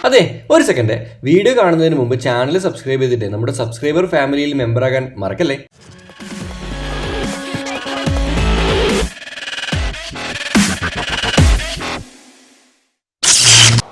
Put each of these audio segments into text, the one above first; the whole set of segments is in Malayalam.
അതെ, ഒരു സെക്കൻഡ്. വീഡിയോ കാണുന്നതിന് മുമ്പ് ചാനൽ സബ്സ്ക്രൈബ് ചെയ്തിട്ട് നമ്മുടെ സബ്സ്ക്രൈബർ ഫാമിലിയിൽ മെമ്പറാകാൻ മറക്കല്ലേ.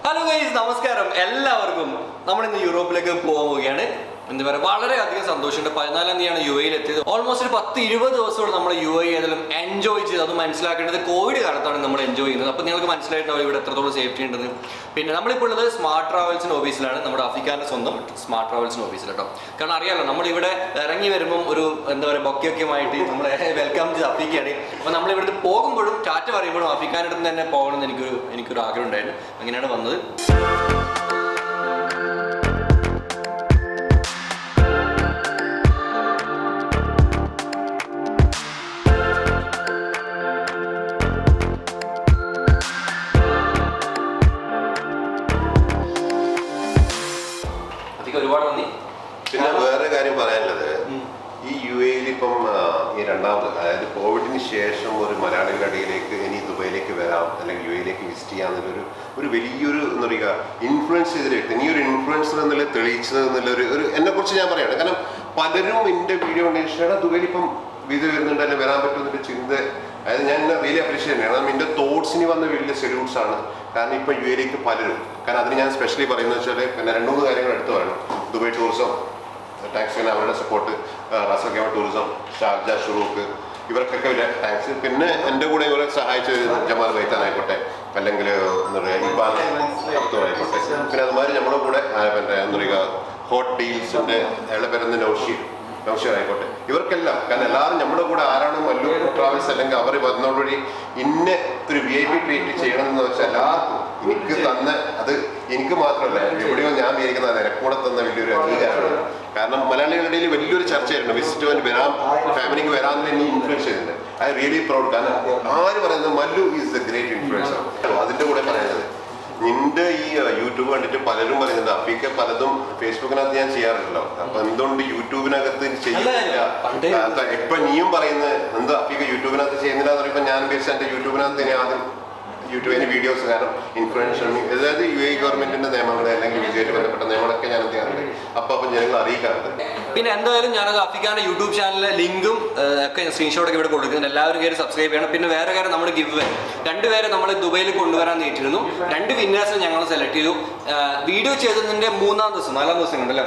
ഹലോ ഗൈസ്, നമസ്കാരം എല്ലാവർക്കും. നമ്മളിന്ന് യൂറോപ്പിലേക്ക് പോകാൻ പോവുകയാണ്. എന്താ പറയുക, വളരെയധികം സന്തോഷമുണ്ട്. 14-ാം തീയതിയാണ് യു എയിൽ എത്തിയത്. ഓൾമോസ്റ്റ് ഒരു 10-20 ദിവസത്തോടെ നമ്മൾ യു എ ഏതെങ്കിലും എൻജോയ് ചെയ്ത്. അത് മനസ്സിലാക്കേണ്ടത് കോവിഡ് കാലത്താണ് നമ്മൾ എൻജോയ് ചെയ്യുന്നത്. അപ്പോൾ നിങ്ങൾക്ക് മനസ്സിലായിട്ടുണ്ടാവും ഇവിടെ എത്രത്തോളം സേഫ്റ്റി ഉണ്ടെന്ന്. പിന്നെ നമ്മളിപ്പോൾ ഉള്ളത് സ്മാർട്ട് ട്രാവൽസിൻ്റെ ഓഫീസിലാണ്, നമ്മുടെ അഫ്രിക്കാൻ്റെ സ്വന്തം സ്മാർട്ട് ട്രാവൽസിൻ്റെ ഓഫീസിൽ കേട്ടോ. കാരണം അറിയാമല്ലോ, നമ്മളിവിടെ ഇറങ്ങി വരുമ്പം ഒരു എന്താ പറയുക ബൊക്കെയൊക്കെയുമായിട്ട് നമ്മളെ വെൽക്കം ചെയ്ത് അഫ്രിക്കയാണ്. അപ്പോൾ നമ്മളിവിടുന്ന് പോകുമ്പോഴും ടാറ്റ പറയുമ്പോഴും അഫ്രിക്കാൻ്റെ അടുത്ത് തന്നെ പോകണമെന്ന് എനിക്കൊരു ആഗ്രഹം ഉണ്ടായിരുന്നു. അങ്ങനെയാണ് വന്നത്. ഒരുപാട് നന്ദി. പിന്നെ വേറെ കാര്യം പറയാനുള്ളത്, ഈ യു എയിൽ ഇപ്പം ഈ രണ്ടാമത്, അതായത് കോവിഡിന് ശേഷം ഒരു മലയാളികളുടെ ഇടയിലേക്ക് ഇനി ദുബൈയിലേക്ക് വരാം അല്ലെങ്കിൽ യു എയിലേക്ക് വിസിറ്റ് ചെയ്യാന്നുള്ളൊരു വലിയൊരു എന്താ പറയുക ഇൻഫ്ലുവൻസ് ചെയ്തിട്ട് ഇനി ഒരു ഇൻഫ്ലുവൻസർ എന്നുള്ള തെളിയിച്ചത് എന്നുള്ളൊരു എന്നെ കുറിച്ച് ഞാൻ പറയുകയാണ്. കാരണം പലരും എൻ്റെ വീഡിയോ ഉണ്ടെങ്കിൽ ദുബൈയിൽ ഇപ്പം വിസ വരുന്നുണ്ട്, അല്ലെങ്കിൽ വരാൻ പറ്റുന്നൊരു ചിന്ത. അതായത് ഞാൻ റിയലി അപ്രീഷിയേറ്റ് ചെയ്യണം. കാരണം എൻ്റെ തോട്ട്സിന് വന്ന വലിയ സൊല്യൂട്ട്സ് ആണ്. കാരണം ഇപ്പം യു എയിലേക്ക് പലരും, കാരണം അതിന് ഞാൻ സ്പെഷ്യലി പറയുന്നത് വെച്ചാൽ പിന്നെ 2-3 കാര്യങ്ങൾ എടുത്തു പറയണം. ദുബൈ ടൂറിസം, താങ്ക്സ്, പിന്നെ അവരുടെ support, Ras al Khaimah tourism, Sharjah, Shurooq, ഇവർക്കൊക്കെ വലിയ താങ്ക്സ്. പിന്നെ എൻ്റെ കൂടെ ഇവരെ സഹായിച്ച ജമാൽ വൈത്താൻ ആയിക്കോട്ടെ, അല്ലെങ്കിൽ എന്താ പറയുക ഇബാൻ അബ്ദുൾ ആയിക്കോട്ടെ, പിന്നെ അതുമാതിരി നമ്മുടെ കൂടെ പിന്നെ എന്താ പറയുക ഹോട്ട് ഡീൽസിൻ്റെ അയാളുടെ പേരെന്ന് നൗഷീർ ആയിക്കോട്ടെ, ഇവർക്കെല്ലാം. കാരണം എല്ലാവരും നമ്മുടെ കൂടെ ആരാണ് മല്ലു ട്രാവൽസ് അല്ലെങ്കിൽ അവർ വന്നോടുകൂടി ഇന്ന ഒരു VIP ട്രീറ്റ് ചെയ്യണമെന്ന് വെച്ചാൽ എല്ലാവർക്കും എനിക്ക് തന്ന, അത് എനിക്ക് മാത്രമല്ല എവിടെയോ ഞാൻ വിചാരിക്കുന്നത് എനക്കൂടെ തന്ന വലിയൊരു അംഗീകാരമാണ്. കാരണം മലയാളികളുടെ ഇടയിൽ വലിയൊരു ചർച്ചയായിരുന്നു വിസിറ്റ് വരാം, ഫാമിലിക്ക് വരാമെന്ന് എന്നെ ഇൻഫ്ലുവൻസ് ചെയ്തിട്ടുണ്ട്. I really proud. കാരണം ആര് പറയുന്നത് Mallu is the great influencer. അതിൻ്റെ കൂടെ പറയുന്നത്, നിന്റെ ഈ യൂട്യൂബ് കണ്ടിട്ട് പലരും പറയുന്നുണ്ട് അഫീക്ക പലതും ഫേസ്ബുക്കിനകത്ത് ഞാൻ ചെയ്യാറില്ലല്ലോ, അപ്പൊ എന്തുകൊണ്ട് യൂട്യൂബിനകത്ത് ചെയ്യുന്നില്ല? ഇപ്പൊ നീയും പറയുന്നത് എന്താ അഫീക്ക യൂട്യൂബിനകത്ത് ചെയ്യുന്നില്ല എന്ന് പറയുമ്പോൾ ഞാൻ വിചാരിച്ച എന്റെ യൂട്യൂബിനകത്ത് ഇനി ആദ്യം യൂട്യൂബിന് വീഡിയോസ്, കാരണം ഇൻഫ്ലുവൻസർ, അതായത് യു എ ഗവൺമെന്റിന്റെ നിയമങ്ങൾ അല്ലെങ്കിൽ വിജയമായിട്ട് ബന്ധപ്പെട്ട നിയമങ്ങളൊക്കെ ഞാൻ എന്ത് ചെയ്യാറുണ്ട്, അപ്പൊ ജനങ്ങൾ അറിയിക്കാറുണ്ട്. പിന്നെ എന്തായാലും ഞാനത് അഫ്രിക്കാന്റെ യൂട്യൂബ് ചാനലിലെ ലിങ്കും ഒക്കെ സ്ക്രീൻഷോട്ട് ഒക്കെ ഇവിടെ കൊടുക്കുന്നുണ്ട്. എല്ലാവരും കയറി സബ്സ്ക്രൈബ് ചെയ്യണം. പിന്നെ വേറെ കാര്യം, നമ്മൾ ഗിവ് വേ 2 പേരെ നമ്മൾ ദുബൈയിൽ കൊണ്ടുവരാൻ നേരിട്ടിരുന്നു. 2 വിന്നേഴ്സ് ഞങ്ങൾ സെലക്ട് ചെയ്തു. വീഡിയോ ചെയ്തതിന്റെ 4-ാം ദിവസം ഉണ്ടല്ലോ,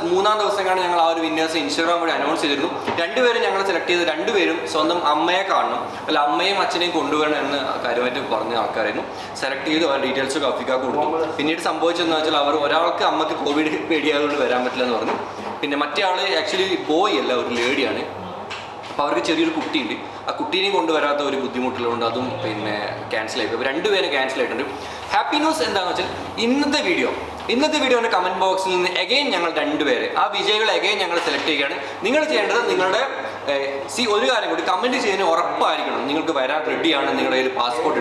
3-ാം ദിവസമാണ് ഞങ്ങൾ ആ ഒരു വിന്നേഴ്സ് ഇൻസ്റ്റാഗ്രാം വഴി അനൗൺസ് ചെയ്തിരുന്നു. 2 പേരും ഞങ്ങൾ സെലക്ട് ചെയ്ത് 2 പേരും സ്വന്തം അമ്മയെ കാണണം, അല്ല അമ്മയും അച്ഛനെയും കൊണ്ടുവരണം എന്ന് കാര്യമായിട്ട് പറഞ്ഞ ആൾക്കാരായിരുന്നു. സെലക്ട് ചെയ്തു, അവരുടെ ഡീറ്റെയിൽസ് ഒക്കെ അഫ്രിക്കാർക്ക് കൊടുത്തു. പിന്നീട് സംഭവിച്ചതെന്ന് വെച്ചാൽ ഒരാൾക്ക് അമ്മക്ക് കോവിഡ് പേടിയായതുകൊണ്ട് വരാൻ പറ്റില്ല എന്ന് പറഞ്ഞു. പിന്നെ മറ്റേ ആള് ആക്ച്വലി ബോയ് അല്ല, ഒരു ലേഡിയാണ്. അപ്പോൾ അവർക്ക് ചെറിയൊരു കുട്ടിയുണ്ട്. ആ കുട്ടീനെയും കൊണ്ടുവരാത്ത ഒരു ബുദ്ധിമുട്ടുള്ളതുകൊണ്ട് അതും പിന്നെ ക്യാൻസൽ ആയിപ്പോയി. അപ്പോൾ 2 പേരെ ക്യാൻസൽ ആയിട്ടുണ്ട്. ഹാപ്പി ന്യൂസ് എന്താണെന്ന് വെച്ചാൽ ഇന്നത്തെ വീഡിയോയുടെ കമന്റ് ബോക്സിൽ നിന്ന് എഗെയിൻ ഞങ്ങൾ 2 പേരെ, ആ വിജയികൾ എഗെയിൻ ഞങ്ങൾ സെലക്ട് ചെയ്യുകയാണ്. നിങ്ങൾ ചെയ്യേണ്ടത് നിങ്ങളുടെ ഒരു കാര്യം കൂടി, കമന്റ് ചെയ്യുന്നതിന് ഉറപ്പായിരിക്കണം നിങ്ങൾക്ക് വരാൻ റെഡിയാണ്, നിങ്ങളുടെ കയ്യിൽ പാസ്പോർട്ട്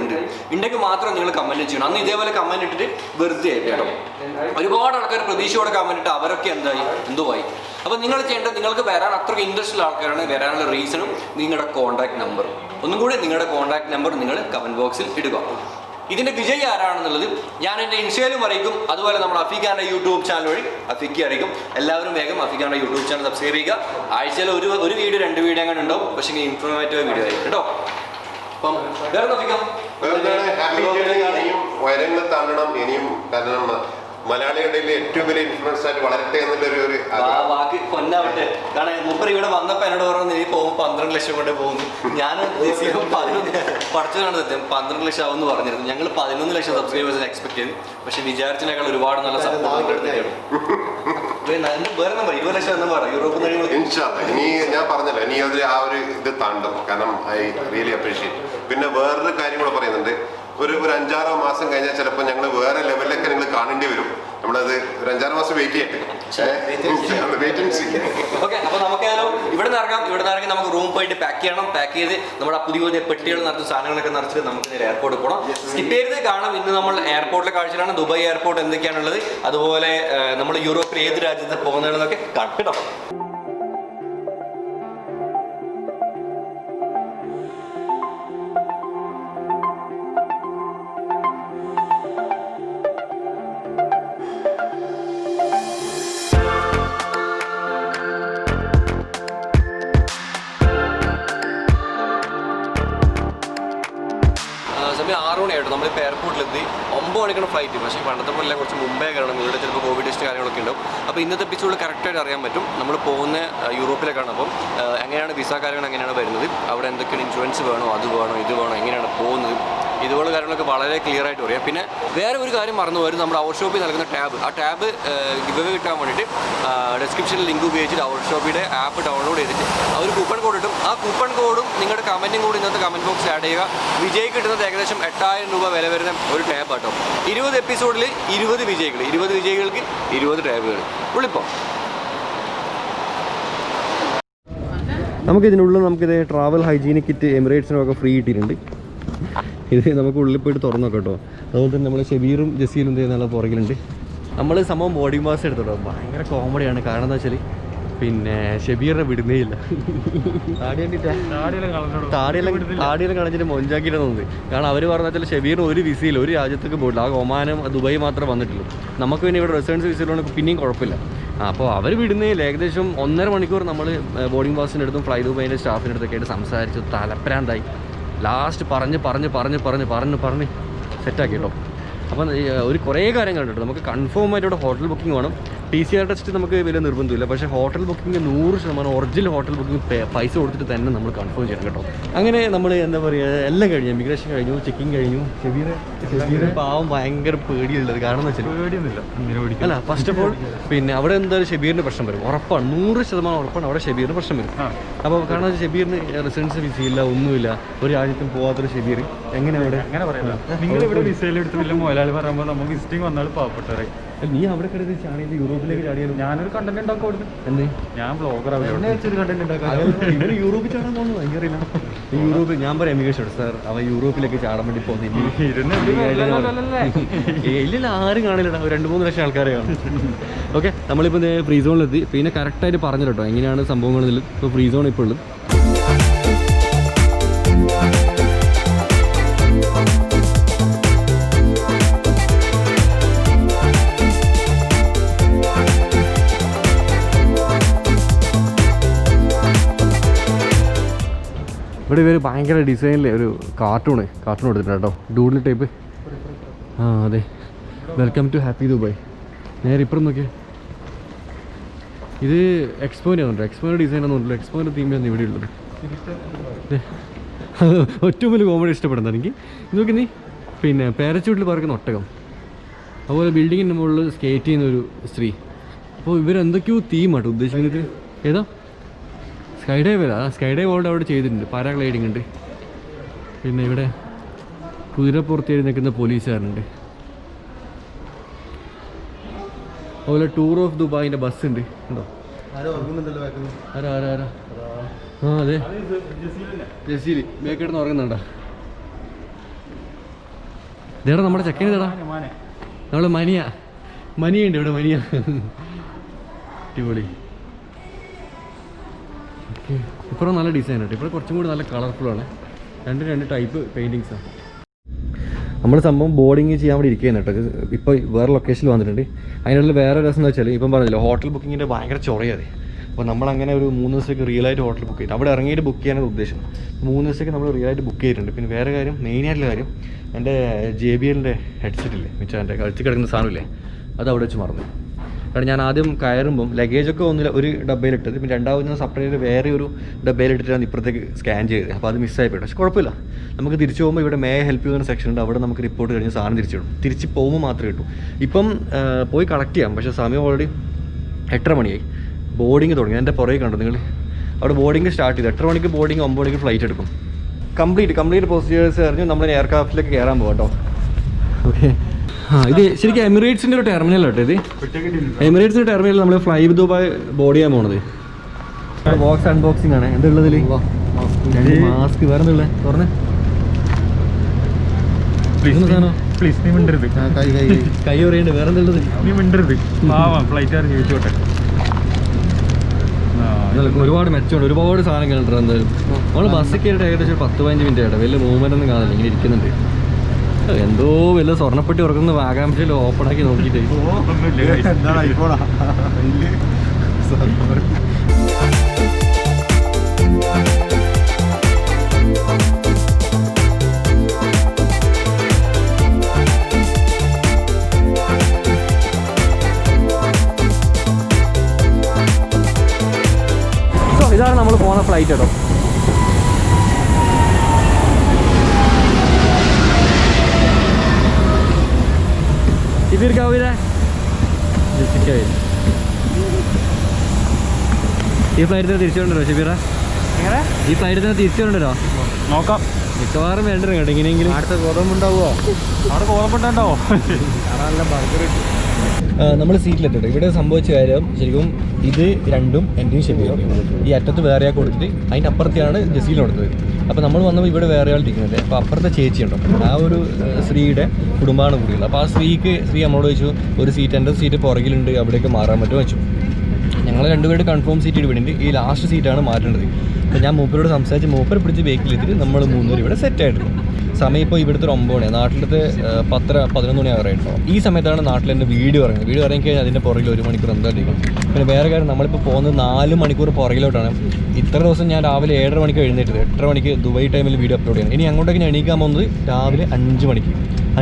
ഉണ്ടെങ്കിൽ മാത്രം നിങ്ങൾ കമന്റ് ചെയ്യണം. അന്ന് ഇതേപോലെ കമന്റ് ഇട്ടിട്ട് വെറുതെ ആയിട്ട് കേട്ടോ. ഒരുപാട് ആൾക്കാർ പ്രതീക്ഷയോടെ കമന്റ് ഇട്ട് അവരൊക്കെ എന്തോ ആയി. അപ്പോൾ നിങ്ങൾ ചെയ്യേണ്ടത്, നിങ്ങൾക്ക് വരാൻ അത്രയ്ക്ക് ഇൻട്രസ്റ്റ് ഉള്ള ആൾക്കാരാണ്, വരാനുള്ള റീസണും നിങ്ങളുടെ കോൺടാക്ട് നമ്പറും. ഒന്നും കൂടി നിങ്ങളുടെ കോൺടാക്ട് നമ്പർ നിങ്ങൾ കമന്റ് ബോക്സിൽ ഇടുക. ഇതിന്റെ വിജയി ആരാണെന്നുള്ളത് ഞാൻ എൻ്റെ ഇൻസ്റ്റയിലും അറിയിക്കും. അതുപോലെ നമ്മൾ അഫീഖാന്റെ യൂട്യൂബ് ചാനൽ വഴി അഫീഖ അറിയിക്കും. എല്ലാവരും വേഗം അഫീഖാന്റെ യൂട്യൂബ് ചാനൽ സബ്സ്ക്രൈബ് ചെയ്യുക. ആഴ്ചയിൽ ഒരു വീഡിയോ 2 വീഡിയോ അങ്ങനെ ഉണ്ടാവും, പക്ഷേ ഇൻഫോർമേറ്റീവ് വീഡിയോ ആയിരിക്കും കേട്ടോ. അപ്പം വയരങ്ങൾ താണ്ടണം ഇനിയും. കാരണം മലയാളികളുടെ ഏറ്റവും വലിയ ഇൻഫ്ലുവൻസ് ആയിട്ട് വളരട്ടെ എന്നുള്ളൊരു വാക്ക് കൊന്നാവട്ടെ. കാരണം മൂപ്പർ ഇവിടെ വന്നപ്പോൾ എന്നോട് പറഞ്ഞു നീ പോകുമ്പോൾ 12 ലക്ഷം കൊണ്ട് പോകുന്നു. ഞാൻ പഠിച്ചതാണ് സത്യം, 12 ലക്ഷം ആവുമെന്ന് പറഞ്ഞിരുന്നു. ഞങ്ങൾ 11 ലക്ഷം സബ്സ്ക്രൈബേഴ്സിന് എക്സ്പെക്ട് ചെയ്തു. പക്ഷെ വിചാരിച്ചതിനേക്കാൾ ഒരുപാട് നല്ല സപ്പോർട്ട് എടുത്തിട്ടാണ്. വേറെ നമ്പർ 20 ലക്ഷം എന്ന് പറ യൂറോപ്പിൽ ഇനി ഞാൻ പറഞ്ഞല്ലോ, ഇനി അതിൽ ആ ഒരു ഇത് താണ്ടും. കാരണം ഐ റിയലി അപ്രീഷിയേറ്റ്. പിന്നെ വേറൊരു കാര്യം കൂടെ പറയുന്നുണ്ട്, ഒരു 5-6 മാസം കഴിഞ്ഞാൽ ചിലപ്പോൾ ഞങ്ങൾ വേറെ ലെവലിലൊക്കെ നിങ്ങൾ കാണേണ്ടി വരും. നമ്മളത് ഒരു 5-6 മാസം വെയിറ്റ് ചെയ്യട്ടെ. ഓക്കെ, അപ്പോൾ നമുക്കായാലും ഇവിടെ നിന്ന് ഇറങ്ങി നമുക്ക് റൂം പോയിട്ട് പാക്ക് ചെയ്യണം. പാക്ക് ചെയ്ത് നമ്മുടെ പുതിയ പെട്ടികൾ നിറച്ച് സാധനങ്ങളൊക്കെ നിറച്ചിട്ട് നമുക്ക് നേരെ എയർപോർട്ടിൽ പോകണം. സ്കിപ്പ് ചെയ്ത് കാണാം. ഇന്ന് നമ്മൾ എയർപോർട്ടിലെ കാഴ്ചയിലാണ്. ദുബായ് എയർപോർട്ട് എന്തൊക്കെയാണുള്ളത്, അതുപോലെ നമ്മൾ യൂറോപ്പിൽ ഏത് രാജ്യത്ത് പോകുന്നതെന്നൊക്കെ കണ്ടിടാം. നമ്മളിപ്പോൾ എയർപോർട്ടിലെത്തി 9 മണിക്കാണ് ഫ്ലൈറ്റ്. പക്ഷേ പണ്ടത്തെ പോലെ കുറച്ച് മുമ്പേ കാരണം ഇവിടെ ചിലപ്പോൾ കോവിഡ് ടെസ്റ്റ് കാര്യങ്ങളൊക്കെ ഉണ്ടാവും. അപ്പോൾ ഇന്നത്തെ എപ്പിസോഡ് കറക്റ്റായിട്ട് അറിയാൻ പറ്റും. നമ്മൾ പോകുന്ന യൂറോപ്പിലേക്കാണ്. അപ്പം എങ്ങനെയാണ് വിസ കാര്യങ്ങൾ എങ്ങനെയാണ് വരുന്നത്, അവിടെ എന്തൊക്കെയാണ് ഇൻഷുറൻസ് വേണോ, അത് വേണോ, ഇത് വേണോ, എങ്ങനെയാണ് പോകുന്നത്, ഇതുപോലെ കാര്യങ്ങളൊക്കെ വളരെ ക്ലിയർ ആയിട്ട് പറയാം. പിന്നെ വേറെ ഒരു കാര്യം മറന്നു വരും, നമ്മുടെ അവർ ഷോപ്പിൽ നൽകുന്ന ടാബ്. ആ ടാബ് ഗിവ് കിട്ടാൻ വേണ്ടിയിട്ട് ഡിസ്ക്രിപ്ഷനിൽ ലിങ്ക് ഉപയോഗിച്ചിട്ട് അവർ ഷോപ്പിയുടെ ആപ്പ് ഡൗൺലോഡ് ചെയ്തിട്ട് അവർ കൂപ്പൺ കോഡ് ഇട്ടും. ആ കൂപ്പൺ കോഡും നിങ്ങളുടെ കമൻറ്റും കൂടി ഇന്നത്തെ കമൻറ്റ് ബോക്സിൽ ആഡ് ചെയ്യുക. വിജയ് കിട്ടുന്നത് ഏകദേശം 8000 രൂപ വില വരുന്ന ഒരു ടാബ് കേട്ടോ. 20 എപ്പിസോഡിൽ 20 വിജയികൾ, 20 വിജയികൾക്ക് 20 ടാബുകൾ. ഉള്ളിപ്പോൾ നമുക്കിതിനുള്ളിൽ നമുക്കിത് ട്രാവൽ ഹൈജീനിക് കിറ്റ് എമിറേറ്റ്സിനൊക്കെ ഫ്രീ കിട്ടിയിട്ടുണ്ട്. ഇത് നമുക്ക് ഉള്ളിൽ പോയിട്ട് തുറന്നു നോക്കാം കേട്ടോ. അതുപോലെ തന്നെ നമ്മൾ ഷെബീറും ജസീലും എന്ത് ചെയ്യുന്ന പുറകിലുണ്ട്. നമ്മൾ സംഭവം ബോർഡിംഗ് പാസ് എടുത്തോട്ടോ. ഭയങ്കര കോമഡിയാണ്. കാരണം എന്താ വെച്ചാൽ പിന്നെ ഷെബീറിനെ വിടുന്നേ ഇല്ല. താടിയെല്ലാം കളഞ്ഞിട്ട് മൊഞ്ചാക്കിയിട്ട് തോന്നുന്നത്. കാരണം അവർ പറഞ്ഞാൽ വെച്ചാൽ ഷെബീറിന് ഒരു വിസയിൽ ഒരു രാജ്യത്തേക്ക് പോയിട്ടില്ല. ആ ഒമാനും ദുബായ് മാത്രമേ വന്നിട്ടുള്ളൂ. നമുക്ക് പിന്നെ ഇവിടെ റെസിഡൻസ് വിസയിലുണ്ട്, പിന്നെയും കുഴപ്പമില്ല. അപ്പോൾ അവർ വിടുന്നേയില്ല. ഏകദേശം 1.5 മണിക്കൂർ നമ്മൾ ബോർഡിംഗ് പാസിൻ്റെ അടുത്തും ഫ്ലൈ ദുബായിൻ്റെ സ്റ്റാഫിൻ്റെ അടുത്തൊക്കെ ആയിട്ട് സംസാരിച്ചു. തലപ്രാന്തായി. ലാസ്റ്റ് പറഞ്ഞ് സെറ്റാക്കി കേട്ടോ. അപ്പം ഒരു കുറേ കാര്യങ്ങൾ കേട്ടോ. നമുക്ക് കൺഫേം ആയിട്ട് ഇവിടെ ഹോട്ടൽ ബുക്കിംഗ് വേണം. PCR ടെസ്റ്റ് നമുക്ക് വലിയ നിർബന്ധമില്ല. പക്ഷേ hotel booking 100% original hotel booking പൈസ കൊടുത്തിട്ട് തന്നെ നമ്മൾ കൺഫേം ചെയ്യണം കേട്ടോ. അങ്ങനെ നമ്മൾ എന്താ പറയുക, എല്ലാം കഴിഞ്ഞു. ഇമിഗ്രേഷൻ കഴിഞ്ഞു, ചെക്കിങ് കഴിഞ്ഞു. ഷെബീർ പാവം ഭയങ്കര പേടിയുള്ളത്. കാരണം എന്ന് വെച്ചാൽ പേടിയൊന്നുമില്ല. അല്ല, ഫസ്റ്റ് ഓഫ് ഓൾ പിന്നെ അവിടെ എന്തായാലും ഷെബീറിന് പ്രശ്നം വരും. ഉറപ്പാണ്, 100% ഉറപ്പാണ് അവിടെ ഷെബീറിന് പ്രശ്നം വരും. അപ്പോൾ കാരണം ഷെബീറിന് റെസിഡൻസ് വിസയില്ല, ഒന്നുമില്ല, ഒരു രാജ്യത്തും പോകാത്തൊരു ഷെബീർ എങ്ങനെ അവിടെ അങ്ങനെ പറയുന്നത്? നിങ്ങൾ ഇവിടെ വിസയിൽ എടുത്തില്ല മുതലാളി പറയുമ്പോൾ നമ്മൾ വിസിറ്റിംഗ് വന്നാൽ പാവപ്പെട്ടവരെ. നീ അവിടെ കിടന്ന് ചാടിയത് യൂറോപ്പിലേക്ക് ചാടിയാലും ഞാനൊരു കണ്ടന്റ് ഉണ്ടാക്കും അവിടുന്ന്. എന്ത് ഞാൻ ബ്ലോഗറാണ് കണ്ടന്റ് ഉണ്ടാക്കാം. ഇവര് യൂറോപ്പിൽ ചാടാൻ പോകുന്നു എനിക്കറിയില്ല. യൂറോപ്പിൽ ഞാൻ പറയാം എമിഗ്രേഷൻ സാർ അവൻ യൂറോപ്പിലേക്ക് ചാടാൻ വേണ്ടി പോകുന്നില്ല. ഇല്ല, ആരും കാണില്ല. 2-3 ലക്ഷം ആൾക്കാരെ കാണും. ഓക്കെ, നമ്മളിപ്പോൾ ഫ്രീ സോണിലെത്തി. പിന്നെ കറക്റ്റായിട്ട് പറഞ്ഞു കേട്ടോ എങ്ങനെയാണ് സംഭവങ്ങളിൽ. ഇപ്പോൾ ഫ്രീ സോൺ ഇപ്പോൾ ഉള്ളത്. ഇവിടെ ഇവർ ഭയങ്കര ഡിസൈനിൽ ഒരു കാർട്ടൂൺ എടുത്തിട്ടുണ്ട് കേട്ടോ. Doodle type. ആ അതെ, വെൽക്കം ടു ഹാപ്പി ദുബായ്. നേരെ ഇപ്പുറം നോക്കിയേ. ഇത് എക്സ്പോൻ്റെ ആണോ? എക്സ്പോൻ്റെ ഡിസൈൻ ഒന്നും എക്സ്പോൻ്റെ തീമിലാണ് ഇവിടെ ഉള്ളത്. ഏറ്റവും വലിയ കോമഡി ഇഷ്ടപ്പെടുന്നത് എനിക്ക് നോക്കി നീ. പിന്നെ പാരച്യൂട്ടിൽ പറക്കുന്ന ഒട്ടകം, അതുപോലെ ബിൽഡിങ്ങിൻ്റെ മുകളിൽ സ്കേറ്റ് ചെയ്യുന്ന ഒരു സ്ത്രീ. അപ്പോൾ ഇവരെന്തൊക്കെയോ തീമാട്ടോ ഉദ്ദേശിക്കുന്നത്. ഏതാ? സ്കൈ ഡൈവ് അല്ല, സ്കൈ ഡൈവ് ഓൾഡ് അവിടെ ചെയ്തിട്ടുണ്ട്. പാരാഗ്ലൈഡിങ് ഉണ്ട്. പിന്നെ ഇവിടെ കുതിരപ്പുറത്തേറി നിൽക്കുന്ന പോലീസുകാരുണ്ട്. അതുപോലെ ടൂർ ഓഫ് ദുബായിൻ്റെ ബസ് ഉണ്ട്. ഉണ്ടോ? ആരാ? ആ അതെ, ജസീൽ മേക്കിടുന്ന് ഉറങ്ങുന്നുണ്ടോ? ഇതേടാ നമ്മുടെ ചെക്കനേടാ, നമ്മളെ മനിയുണ്ട് ഇവിടെ. മനിയ അടിപൊളി. ഇപ്പോഴും നല്ല ഡിസൈൻ ഉണ്ട്. ഇപ്പോൾ കുറച്ചും കൂടി നല്ല കളർഫുള്ളാണ്. രണ്ട് ടൈപ്പ് പെയിൻറ്റിങ്സാണ്. നമ്മൾ സംഭവം ബോർഡിങ് ചെയ്യാൻ വേണ്ടി ഇരിക്കുകയാണ് കേട്ടോ. ഇപ്പോൾ വേറെ ലൊക്കേഷനിൽ വന്നിട്ടുണ്ട്. അതിനുള്ള വേറെ രസം എന്ന് വെച്ചാൽ ഇപ്പം പറഞ്ഞില്ല, ഹോട്ടൽ ബുക്കിങ്ങിൻ്റെ ഭയങ്കര ചൊറയാതെ. അപ്പോൾ നമ്മളങ്ങനെ ഒരു 3 ദിവസത്തേക്ക് റിയലായിട്ട് ഹോട്ടൽ ബുക്ക് ചെയ്തിട്ട് അവിടെ ഇറങ്ങിയിട്ട് ബുക്ക് ചെയ്യാനാണ് ഉദ്ദേശം. 3 ദിവസത്തേക്ക് നമ്മൾ റിയലായിട്ട് ബുക്ക് ചെയ്തിട്ടുണ്ട്. പിന്നെ വേറെ കാര്യം, മെയിനായിട്ടുള്ള കാര്യം, എൻ്റെ JBLൻ്റെ ഹെഡ്സെറ്റില്ലേ, മിച്ചം എൻ്റെ കഴുത്തിൽ കിടക്കുന്ന സാധനമില്ലേ, അത് അവിടെ വെച്ച് മറന്നു. കാരണം ഞാൻ ആദ്യം കയറുമ്പം ലഗേജൊക്കെ ഒരു ഡബ്ബയിലിട്ടത്, പിന്നെ രണ്ടാമത് സെപ്പറേറ്റ് വേറെ ഒരു ഡബ്ബയിലിട്ടിട്ടാണ് ഇപ്പുറത്തേക്ക് സ്കാൻ ചെയ്തത്. അപ്പോൾ അത് മിസ്സായി പോയിട്ട്. പക്ഷേ കുഴപ്പമില്ല, നമുക്ക് തിരിച്ചു പോകുമ്പോൾ ഇവിടെ മേ ഹെൽപ്പ് ചെയ്യുന്ന സെക്ഷൻ ഉണ്ട്. അവിടെ നമുക്ക് റിപ്പോർട്ട് കഴിഞ്ഞ് സാധനം തിരിച്ചു വിടും. തിരിച്ച് പോകുമ്പോൾ മാത്രമേ കിട്ടൂ. ഇപ്പം പോയി കളക്ട് ചെയ്യാം. പക്ഷേ സമയം ഓൾറെഡി 8:30 മണിയായി. ബോർഡിങ് തുടങ്ങി. എൻ്റെ പുറകെ കണ്ടു നിങ്ങൾ. അവിടെ ബോർഡിങ് സ്റ്റാർട്ട് ചെയ്തു. 8:30 മണിക്ക് ബോർഡിങ്, 9 മണിക്ക് ഫ്ലൈറ്റ് എടുക്കും. കംപ്ലീറ്റ് പ്രൊസീജിയേഴ്സ് അറിഞ്ഞു നമ്മൾ എയർക്രാഫ്റ്റിലേക്ക് കയറാൻ പോകാം കേട്ടോ. ഓക്കെ. ഇത് ശരിക്കും എമിറേറ്റ്സിൻ്റെ ഒരു ടെർമിനൽ കേട്ടോ. ഇത് എമിറേറ്റ്സിൻ്റെ ടെർമിനൽ നമ്മൾ ഫ്ലൈ ദുബായ് ബോർഡ് ചെയ്യാൻ പോണത്. ബോക്സ് അൺബോക്സിംഗ് ആണ്. എന്തുള്ളതിൽ മാസ്ക് വേറെ എന്തുള്ള തുറന്ന് കൈ പറയണ്ട്. വേറെ എന്തുള്ളത് ഒരുപാട് മെച്ചമുണ്ട്. ഒരുപാട് സാധനങ്ങളുണ്ട്. എന്തായാലും നമ്മൾ ബസ്സിൽ കയറിയിട്ട് ഏകദേശം 10-15 മിനിറ്റ് ആയിട്ട് വലിയ മൂവ്മെന്റ് ഒന്നും കാണില്ല. ഇങ്ങനെ ഇരിക്കുന്നുണ്ട്. എന്തോ വല്ല സ്വർണ്ണപ്പെട്ടി ഉറക്കുന്ന ആകാംക്ഷയിൽ ഓപ്പണാക്കി നോക്കിയിട്ട് ഫ്ലൈറ്റ് കേട്ടോ. ഷിബീർക്കാവില്ല ഈ ഫ്ലൈറ്റിന് തിരിച്ചുകൊണ്ടല്ലോ ഷിബീറ, ഈ ഫ്ലൈറ്റിന് തിരിച്ചുകൊണ്ടല്ലോ നോക്കാം. മിക്കവാറും വേണ്ട കേട്ടോ. ഇങ്ങനെയെങ്കിലും അടുത്ത ഗോതമ്പുണ്ടാവോ? അവിടെ ഗോതമ്പുണ്ടാവോ? നല്ല ബർഗർ. നമ്മൾ സീറ്റിലെത്തിട്ടോ. ഇവിടെ സംഭവിച്ച കാര്യം ശരിക്കും ഇത് രണ്ടും എൻ്റെയും ഷെബിയും. ഈ അറ്റത്ത് വേറെ ആൾ കൊടുത്തിട്ട് അതിൻ്റെ അപ്പുറത്തെയാണ് ജസീൽ കൊടുത്തത്. അപ്പോൾ നമ്മൾ വന്നപ്പോൾ ഇവിടെ വേറെ ആൾ ഇരിക്കുന്നില്ലേ. അപ്പോൾ അപ്പുറത്തെ ചേച്ചിയുണ്ടോ, ആ ഒരു സ്ത്രീയുടെ കുടുംബമാണ് കൂടിയുള്ളത്. അപ്പോൾ ആ സ്ത്രീ നമ്മളോട് ചോദിച്ചു ഒരു സീറ്റ്, എൻ്റെ സീറ്റ് പുറകിലുണ്ട്, അവിടേക്ക് മാറാൻ പറ്റുമോ വെച്ചു. ഞങ്ങൾ രണ്ടുപേരുടെ കൺഫേം സീറ്റ് വേണ്ടിയിട്ട് ഈ ലാസ്റ്റ് സീറ്റാണ് മാറ്റേണ്ടത്. അപ്പോൾ ഞാൻ മൂപ്പരോട് സംസാരിച്ച് മൂപ്പരെ പിടിച്ച് ബേക്കിലെത്തിയിട്ട് നമ്മൾ 3 പേര് ഇവിടെ സെറ്റായിട്ടുണ്ട്. സമയം ഇപ്പോൾ ഇവിടുത്തെ ഒരു 9 മണി, നാട്ടിലത്തെ 10-11 മണി ആകാറായിട്ടോ. ഈ സമയത്താണ് നാട്ടിൽ എൻ്റെ വീഡിയോ ഇറങ്ങിക്കഴിഞ്ഞാൽ അതിൻ്റെ പുറകിൽ 1 മണിക്കൂർ എന്തായിരിക്കും. പിന്നെ വേറെ കാര്യം, നമ്മളിപ്പോൾ പോകുന്നത് 4 മണിക്കൂർ പുറകിലോട്ടാണ്. ഇത്ര ദിവസം ഞാൻ രാവിലെ 7:30 മണിക്ക് എഴുന്നേറ്റത്, 8:30 മണിക്ക് ദുബായ് ടൈമിൽ വീഡിയോ അപ്ലോഡ് ചെയ്യണം. ഇനി അങ്ങോട്ടേക്ക് ഞാൻ എണീക്കാൻ പോകുന്നത് രാവിലെ 5 മണിക്ക്.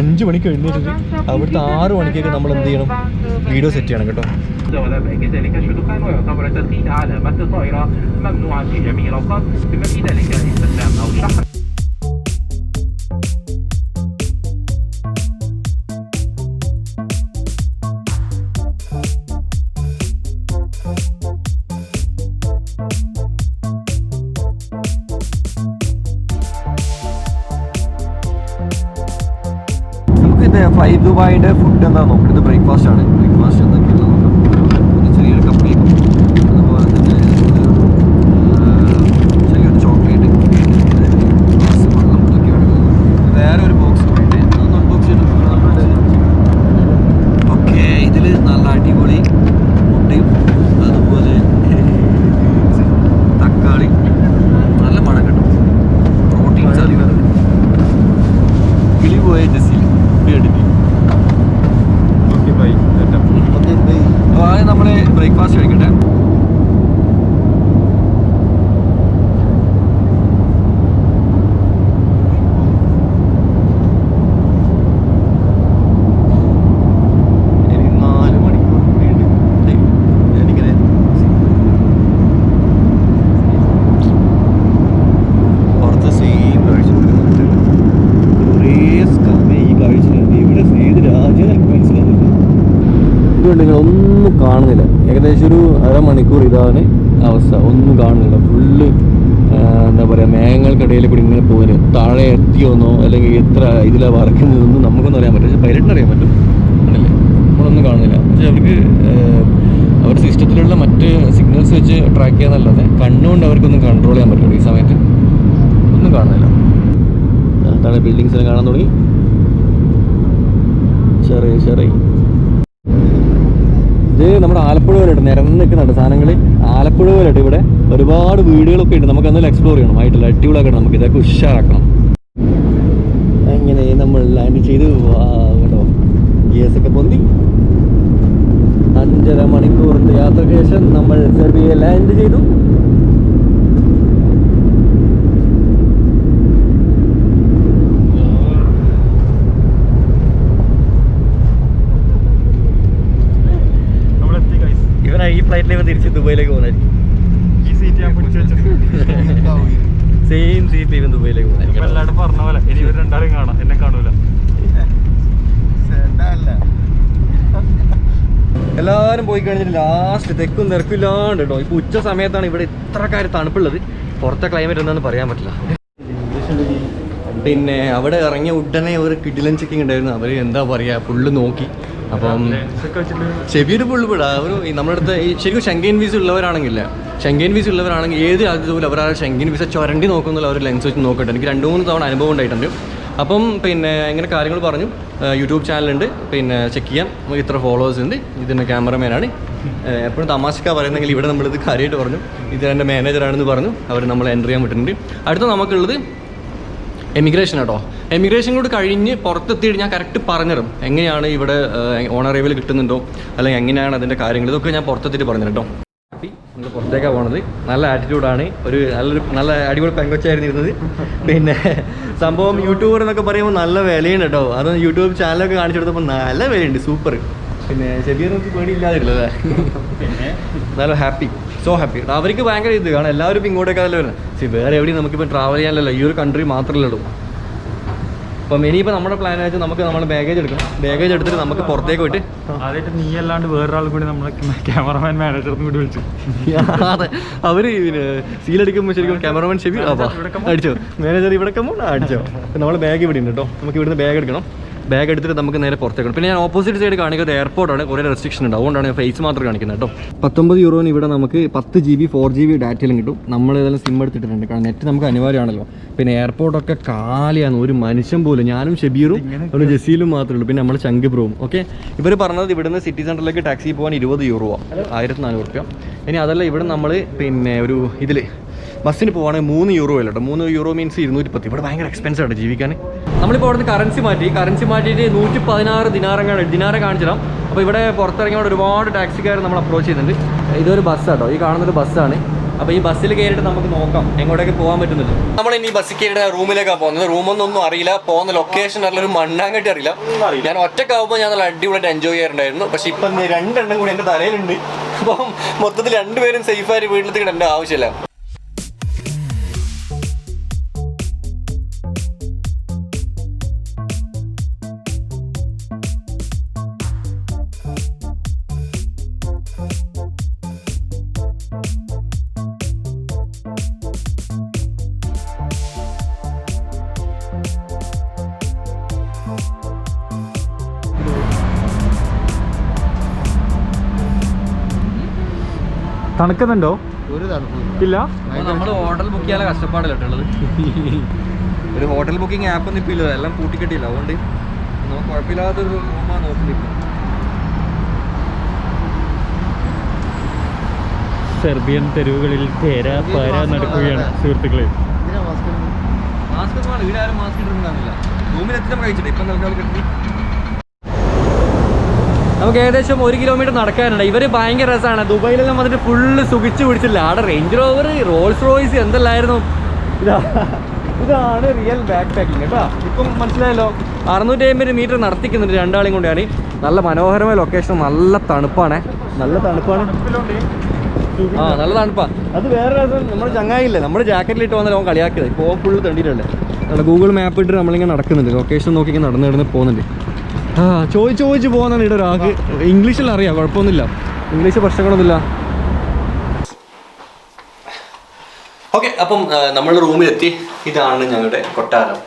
5 മണിക്ക് എഴുന്നേറ്റത് അവിടുത്തെ 6 മണിക്കൊക്കെ നമ്മൾ എന്ത് ചെയ്യണം, വീഡിയോ സെറ്റ് ചെയ്യണം കേട്ടോ. كذلك شدوكا ويعتبر التدخين علامات الطائرة ممنوعا في جميع الأوقات بما في ذلك استخدام أو شحن. ഇത് ഫ്ലൈ ദുബായിയുടെ ഫുഡ് എന്താ നോക്കാം. ഇത് ബ്രേക്ക്ഫാസ്റ്റ് ആണ്. ബ്രേക്ക്ഫാസ്റ്റ് എന്തൊക്കെയാണ് നോക്കാം. ചെറിയൊരു കപ്പി, അതുപോലെ തന്നെ ചെറിയൊരു ചോക്ലേറ്റ്, ഗ്ലാസ് വെള്ളം, ഇതൊക്കെയാണ്. വേറെ ഒരു ബോക്സ് കൂടിയിട്ട് അതൊന്ന് അൺബോക്സ് ചെയ്തിട്ടുണ്ട്. ഓക്കെ, ഇതിൽ നല്ല അടിപൊളി മുട്ടയും അതുപോലെ തക്കാളി, നല്ല മണം കിട്ടും. പ്രോട്ടീൻസ് അധികം. കിളി പോയ ജസീൽ അപ്പോൾ ആദ്യം നമ്മൾ ബ്രേക്ക്ഫാസ്റ്റ് കഴിക്കട്ടെ. എനിക്ക് 4 മണിക്കൂർ ഞാനിങ്ങനെ പുറത്ത് സെയിം കാഴ്ച കൊടുക്കുന്നുണ്ട്. കുറേ സമയം ഈ കാഴ്ച ഇവിടെ ഏത് രാജ്യം എനിക്ക് മനസ്സിലാവുന്നില്ല. ഇതുണ്ടെങ്കിൽ ഒന്നും കാണുന്നില്ല. ഏകദേശം ഒരു അരമണിക്കൂർ ഇതാണ് അവസ്ഥ. ഒന്നും കാണുന്നില്ല. ഫുള്ള് എന്താ പറയുക, മേഘങ്ങൾക്കിടയിൽ കൂടി ഇങ്ങനെ പോകുന്നത്. താഴെ എത്തിയോന്നോ അല്ലെങ്കിൽ എത്ര ഇതിലാണ് വറക്കുന്നതൊന്നും നമുക്കൊന്നും അറിയാൻ പറ്റില്ല. പക്ഷേ പൈലറ്റിന് അറിയാൻ പറ്റും അല്ലേ. നമ്മളൊന്നും കാണുന്നില്ല. പക്ഷേ അവർക്ക് അവരുടെ സിസ്റ്റത്തിലുള്ള മറ്റ് സിഗ്നൽസ് വെച്ച് ട്രാക്ക് ചെയ്യാന്നല്ലാതെ കണ്ണുകൊണ്ട് അവർക്കൊന്നും കൺട്രോൾ ചെയ്യാൻ പറ്റില്ല. ഈ സമയത്ത് ഒന്നും കാണുന്നില്ല. താഴെ ബിൽഡിങ്സിനെ കാണാൻ തുടങ്ങി. ചെറിയ ഇത് നമ്മുടെ ആലപ്പുഴ വരെയുണ്ട്, നിരന്ന് നിൽക്കുന്നുണ്ട് സാധനങ്ങൾ. ആലപ്പുഴ വരെയുണ്ട്. ഇവിടെ ഒരുപാട് വീടുകളൊക്കെ ഉണ്ട്. നമുക്ക് എന്തെങ്കിലും എക്സ്പ്ലോർ ചെയ്യണം. ആയിട്ടില്ല, അടിപൊളിയാക്കണം. നമുക്ക് ഇതൊക്കെ ഉഷാറാക്കണം. അങ്ങനെ നമ്മൾ ലാൻഡ് ചെയ്ത് കേട്ടോ. ഗ്യാസൊക്കെ പൊന്തി 5.5 മണിക്കൂറിൻ്റെ യാത്രയ്ക്ക് ശേഷം നമ്മൾ സെർബിയയിൽ ലാൻഡ് ചെയ്തു. ഈ ഫ്ലൈറ്റിൽ ഇവൻ തിരിച്ച് ദുബൈയിലേക്ക് പോകുന്നതായിരിക്കും. സെയിം സീറ്റിൽ ഇവൻ ദുബൈയിലേക്ക് പോകുന്നതായിരിക്കും. എല്ലാവരും പറഞ്ഞ പോലെ ഇനി ഇവർ രണ്ടാളും കാണാം, എന്നെ കാണൂല. എല്ലാവരും പോയി കഴിഞ്ഞിട്ട് ലാസ്റ്റ് തെക്കും തിരക്കും ഇല്ലാണ്ട് കേട്ടോ. ഇപ്പോൾ ഉച്ച സമയത്താണ് ഇവിടെ ഇത്ര കാര്യം തണുപ്പുള്ളത്. പുറത്തെ ക്ലൈമറ്റ് എന്താണെന്ന് പറയാൻ പറ്റില്ല. പിന്നെ അവിടെ ഇറങ്ങിയ ഉടനെ ഒരു കിടിലൻ ചെക്കിങ് ഉണ്ടായിരുന്നു. അവർ എന്താ പറയുക, ഫുള്ള് നോക്കി. അപ്പം ഷെബീർ ഫുള്ള് വിടാ. അവർ നമ്മുടെ അടുത്ത് ഈ ശരിക്കും ഷെങ്കൻ വീസ ഉള്ളവരാണെങ്കിൽ ഏത് രാജ്യത്ത് പോലും അവർ ആ ഷെങ്കൻ വീസ ചുരണ്ടി നോക്കുന്നില്ല. അവർ ലെൻസ് വെച്ച് നോക്കട്ടെ. എനിക്ക് 2-3 തവണ അനുഭവം ഉണ്ടായിട്ടുണ്ട്. അപ്പം പിന്നെ ഇങ്ങനെ കാര്യങ്ങൾ പറഞ്ഞു. യൂട്യൂബ് ചാനലുണ്ട്, പിന്നെ ചെക്ക് ചെയ്യാം. നമുക്ക് ഇത്ര ഫോളോവേഴ്സ് ഉണ്ട്. ഇതിൻ്റെ ക്യാമറമാനാണ്. എപ്പോഴും തമാശക്കാ പറയുന്നെങ്കിൽ ഇവിടെ നമ്മളിത് കാര്യമായിട്ട് പറഞ്ഞു. ഇത് എൻ്റെ മാനേജറാണെന്ന് പറഞ്ഞു. അവർ നമ്മൾ എൻ്റർ ചെയ്യാൻ വിട്ടിട്ടുണ്ട്. അടുത്ത നമുക്കുള്ളത് എമിഗ്രേഷൻ കേട്ടോ. എമിഗ്രേഷൻ കൂടെ കഴിഞ്ഞ് പുറത്തെത്തിയിട്ട് ഞാൻ കറക്റ്റ് പറഞ്ഞുതരും എങ്ങനെയാണ് ഇവിടെ ഓൺ അറൈവൽ കിട്ടുന്നുണ്ടോ അല്ലെങ്കിൽ എങ്ങനെയാണ് അതിൻ്റെ കാര്യങ്ങൾ. ഇതൊക്കെ ഞാൻ പുറത്തെത്തിയിട്ട് പറഞ്ഞു കേട്ടോ. നമ്മൾ പുറത്തേക്കാണ് പോണത്. നല്ല ആറ്റിറ്റ്യൂഡാണ്. നല്ല അടിപൊളി പെങ്കൊച്ചായിരുന്നു ഇരുന്നത്. പിന്നെ സംഭവം യൂട്യൂബർ എന്നൊക്കെ പറയുമ്പോൾ നല്ല വിലയുണ്ട് കേട്ടോ. അത് യൂട്യൂബ് ചാനലൊക്കെ കാണിച്ചു കൊടുത്തപ്പോൾ നല്ല വിലയുണ്ട്. സൂപ്പർ. പിന്നെ ചെറിയ നമുക്ക് പേടിയില്ലാതില്ലല്ലേ. നല്ല ഹാപ്പി. So happy. അവർക്ക് ഭയങ്കര ഇത് കാരണം എല്ലാവരും ഇങ്ങോട്ടേക്ക് അതല്ലേ വരുന്നത്. വേറെ എവിടെയും നമുക്കിപ്പോൾ ട്രാവൽ ചെയ്യാനല്ലോ, ഈ ഒരു കൺട്രി മാത്രമല്ലേ ഉള്ളൂ. അപ്പം ഇനിയിപ്പോൾ നമ്മുടെ പ്ലാൻ വെച്ചാൽ നമുക്ക് നമ്മൾ ബാഗേജ് എടുക്കണം. ബാഗേജ് എടുത്തിട്ട് നമുക്ക് പുറത്തേക്ക് പോയിട്ട് ആദ്യമായിട്ട് നീ അല്ലാണ്ട് വേറൊരാൾ കൂടി നമ്മളെ ക്യാമറമാൻ മാനേജറിനും കൂടി വിളിച്ചു. അതെ, അവർ പിന്നെ സീലടിക്കുമ്പോൾ ശരിക്കും ക്യാമറമാൻ ഷെബി അടിച്ചോ, മാനേജർ ഇവിടെ അടിച്ചോ. നമ്മൾ ബാഗ് ഇവിടെ ഉണ്ട് കേട്ടോ. നമുക്ക് ഇവിടുന്ന് ബാഗ് എടുക്കണം. ബാഗ് എടുത്തിട്ട് നമുക്ക് നേരെ പുറത്തേക്കണം. പിന്നെ ഞാൻ ഓപ്പോസിറ്റ് സൈഡ് കാണിക്കുന്നത് എയർപോർട്ടാണ്, കുറേ റെസ്ട്രിക്ഷൻ ഉണ്ട്, അതുകൊണ്ടാണ് ഫേസ് മാത്രം കാണിക്കുന്നത് കേട്ടോ. 19 യൂറോന് ഇവിടെ നമുക്ക് 10 GB 4 GB ഡാറ്റയിലും കിട്ടും. നമ്മൾ ഏതായാലും സിം എടുത്തിട്ടുണ്ട്, കാരണം നെറ്റ് നമുക്ക് അനിവാര്യമാണല്ലോ. പിന്നെ എയർപോർട്ടൊക്കെ കാലിയാണ്, ഒരു മനുഷ്യൻ പോലും. ഞാനും ഷെബീറും ഒരു ജസീലും മാത്രമേ ഉള്ളൂ, പിന്നെ നമ്മൾ ചങ്ക് ബ്രോവും. ഓക്കെ, ഇവർ പറഞ്ഞത് ഇവിടുന്ന് സിറ്റി സെൻറ്ററിലേക്ക് ടാക്സി പോകാൻ 20 യൂറോ, 1400 രൂപ. ഇനി അതല്ല, ഇവിടെ നമ്മൾ പിന്നെ ഒരു ഇതിൽ ബസ്സിന് പോകുകയാണെങ്കിൽ 3 യൂറോ അല്ല കേട്ടോ. 3 യൂറോ മീൻസ് 210. ഇവിടെ ഭയങ്കര എക്സ്പെൻസീവ് ആണ് ജീവിക്കാൻ. നമ്മളിപ്പോൾ അവിടുന്ന് കറൻസി മാറ്റിയിട്ട് 116 ദിനാറ് കാണിച്ചിടാം. അപ്പോൾ ഇവിടെ പുറത്തിറങ്ങിയോട് ഒരുപാട് ടാക്സിക്കാർ നമ്മൾ അപ്രോച്ച് ചെയ്യുന്നുണ്ട്. ഇതൊരു ബസ്സാട്ടോ, ഈ കാണുന്നൊരു ബസ്സാണ്. അപ്പോൾ ഈ ബസ്സിൽ കയറിയിട്ട് നമുക്ക് നോക്കാം എങ്ങോട്ടേക്ക് പോകാൻ പറ്റുന്നത്. നമ്മൾ ഇനി ബസ്സിൽ കയറിയിട്ട് റൂമിലേക്കാണ് പോകുന്നത്. റൂമൊന്നും അറിയില്ല, പോകുന്ന ലൊക്കേഷൻ നല്ലൊരു മണ്ണാങ്കട്ടി അറിയില്ല. ഞാൻ ഒറ്റക്കാവുമ്പോൾ ഞാൻ നല്ല അടിപൊളിയായിട്ട് എൻജോയ് ചെയ്യാറുണ്ടായിരുന്നു. പക്ഷേ ഇപ്പം 2 എണ്ണം കൂടി എൻ്റെ തലയിലുണ്ട്. അപ്പം മൊത്തത്തിൽ 2 പേരും സേഫായിട്ട് വീട്ടിലേക്ക് ഇടേണ്ട ആവശ്യമില്ല. തണുക്കുന്നുണ്ടോ? ഒരു തണുപ്പില്ല. ഇല്ല. നമ്മൾ ഹോട്ടൽ ബുക്ക് ചെയ്യാൻ കഷ്ടപ്പാടില്ല ഉള്ളത്. ഒരു ഹോട്ടൽ ബുക്കിംഗ് ആപ്പ് ഒന്നും ഇപ്പം ഇല്ല, എല്ലാം പൂട്ടിക്കെട്ടിയില്ല. അതുകൊണ്ട് നമുക്ക് കുഴപ്പമില്ലാത്തൊരു റൂമാണ് നോക്കുന്നത്. സെർബിയൻ തെരുവുകളിൽ തേരാപ്പാര നടക്കുകയാണ് സുഹൃത്തുക്കളെ. മാസ്ക് ഒന്നും വേണം, ഇവിടെ ആരും മാസ്ക് ഇട്ടിട്ടുണ്ടാകുന്നില്ല. റൂമിലെത്തി നമ്മൾ കഴിച്ചിട്ട് ഇപ്പം നമുക്ക് കിട്ടി. നമുക്ക് ഏകദേശം 1 കിലോമീറ്റർ നടക്കാനുണ്ട്. ഇവർ ഭയങ്കര രസമാണ്. ദുബായിലെല്ലാം വന്നിട്ട് ഫുള്ള് സുഖിച്ച് പിടിച്ചില്ല. അവിടെ റേഞ്ച് റോവർ, റോൾസ് റോയ്സ് എന്തെല്ലായിരുന്നു. ഇതാണ് റിയൽ ബാക്ക് പാക്കിങ് കേട്ടോ. ഇപ്പം മനസ്സിലായല്ലോ. 650 മീറ്റർ നടത്തിക്കുന്നുണ്ട് രണ്ടാളെയും കൊണ്ടാണ്. നല്ല മനോഹരമായ ലൊക്കേഷൻ, നല്ല തണുപ്പാണ്. നല്ല തണുപ്പാണ്. നല്ല തണുപ്പാണ്. അത് വേറെ രസം, നമ്മൾ ചങ്ങായില്ലേ, നമ്മൾ ജാക്കറ്റിലിട്ട് വന്നാൽ അവൻ കളിയാക്കിയത്. ഇപ്പോൾ ഫുള്ള് തണ്ടിയിട്ടല്ലേ. നമ്മൾ ഗൂഗിൾ മാപ്പ് ഇട്ട് നമ്മളിങ്ങനെ നടക്കുന്നുണ്ട്, ലൊക്കേഷൻ നോക്കി ഇങ്ങനെ നടന്ന് പോകുന്നുണ്ട്. ചോദിച്ച് പോകുന്നതാണ് ഇവിടെ ഒരാൾക്ക്. ഇംഗ്ലീഷിൽ അറിയാം, കുഴപ്പമൊന്നുമില്ല, ഇംഗ്ലീഷ് പ്രശ്നങ്ങളൊന്നുമില്ല. ഓക്കെ, അപ്പം നമ്മൾ റൂമിലെത്തി. ഇതാണ് ഞങ്ങളുടെ കൊട്ടാരം.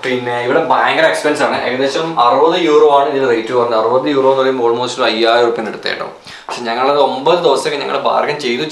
പിന്നെ ഇവിടെ ഭയങ്കര എക്സ്പെൻസ് ആണ്. ഏകദേശം 60 യൂറോ ആണ് ഇതിന് റേറ്റ് പറഞ്ഞത്. 60 യൂറോ എന്ന് പറയുമ്പോൾ ഓൾമോസ്റ്റ് 5000 റുപ്യൻ്റെ അടുത്ത് കേട്ടോ. പക്ഷെ ഞങ്ങളത് 9 ദിവസമൊക്കെ ഞങ്ങൾ ബാർഗൻ ചെയ്തു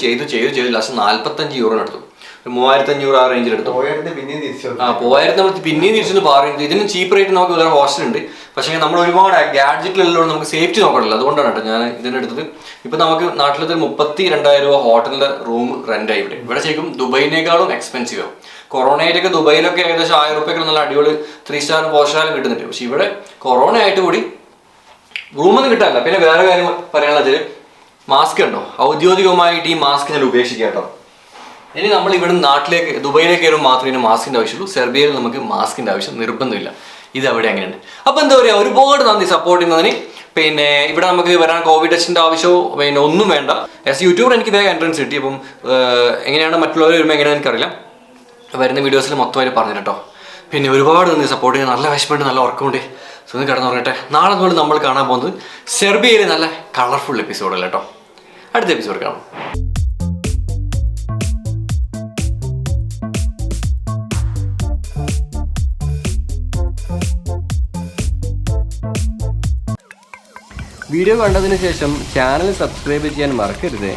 ലാസ്റ്റ് 45 യൂറോന് എടുത്തു. 3500 ആ റേഞ്ചിൽ എടുത്തു. പോയായിരുന്നു നമ്മൾ പിന്നെയും തിരിച്ചു പറയുന്നത്. ഇതിനും ചീപ്പ് റേറ്റ് നമുക്ക് വേറെ ഹോസ്റ്റൽ ഉണ്ട്. പക്ഷേ നമ്മൾ ഒരുപാട് ഗാഡ്ജറ്റിലെല്ലാം നമുക്ക് സേഫ്റ്റി നോക്കണമല്ലോ, അതുകൊണ്ടാണ് കേട്ടോ ഞാൻ ഇതിനെടുത്തത്. ഇപ്പം നമുക്ക് നാട്ടിലത്തെ 32,000 രൂപ ഹോട്ടലിൻ്റെ റൂം റെൻ്റായി ഇവിടെ ശരിക്കും ദുബൈനേക്കാളും എക്സ്പെൻസീവ് ആവും. കൊറോണയിലൊക്കെ ദുബൈയിലൊക്കെ ഏകദേശം 1000 റുപ്യക്ക് നല്ല അടിപൊളി 3 സ്റ്റാർ 4 സ്റ്റാറും കിട്ടുന്നുണ്ട്. പക്ഷെ ഇവിടെ കൊറോണ ആയിട്ട് കൂടി റൂമൊന്നും കിട്ടാനില്ല. പിന്നെ വേറെ കാര്യം പറയാനുള്ളത്, മാസ്ക് ഉണ്ടോ, ഔദ്യോഗികമായിട്ട് ഈ മാസ്ക് ഞാൻ ഉപേക്ഷിക്കാം കേട്ടോ. ഇനി നമ്മൾ ഇവിടെ നാട്ടിലേക്ക് ദുബൈയിലേക്ക് വരുമ്പോൾ മാത്രമേ മാസ്കിൻ്റെ ആവശ്യമുള്ളൂ. സെർബിയയിൽ നമുക്ക് മാസ്കിൻ്റെ ആവശ്യം നിർബന്ധമില്ല. ഇത് അവിടെ അങ്ങനെയുണ്ട്. അപ്പോൾ എന്താ പറയുക, ഒരുപാട് നന്ദി സപ്പോർട്ട് ചെയ്യുന്നതിന്. പിന്നെ ഇവിടെ നമുക്ക് വരാൻ കോവിഡ് ടെസ്റ്റിൻ്റെ ആവശ്യമോ പിന്നെ ഒന്നും വേണ്ട. യൂട്യൂബർ എനിക്ക് വേഗം എൻട്രൻസ് കിട്ടി. അപ്പം എങ്ങനെയാണ് മറ്റുള്ളവർ വരുമ്പോൾ എങ്ങനെയാണെന്ന് എനിക്കറിയില്ല. വരുന്ന വീഡിയോസിൽ മൊത്തമായിട്ട് പറഞ്ഞു കേട്ടോ. പിന്നെ ഒരുപാട് നന്ദി സപ്പോർട്ട് ചെയ്യുക. നല്ല വിശപ്പുണ്ട്, നല്ല ഉറക്കമുണ്ട്. സുഖം കിടന്നുറങ്ങട്ടെ. നാളെ മുതൽ നമ്മൾ കാണാൻ പോകുന്നത് സെർബിയയിലെ നല്ല കളർഫുൾ എപ്പിസോഡല്ല കേട്ടോ. അടുത്ത എപ്പിസോഡ് കാണാം. വീഡിയോ കണ്ടതിന് ശേഷം ചാനൽ സബ്സ്ക്രൈബ് ചെയ്യാൻ മറക്കരുത്.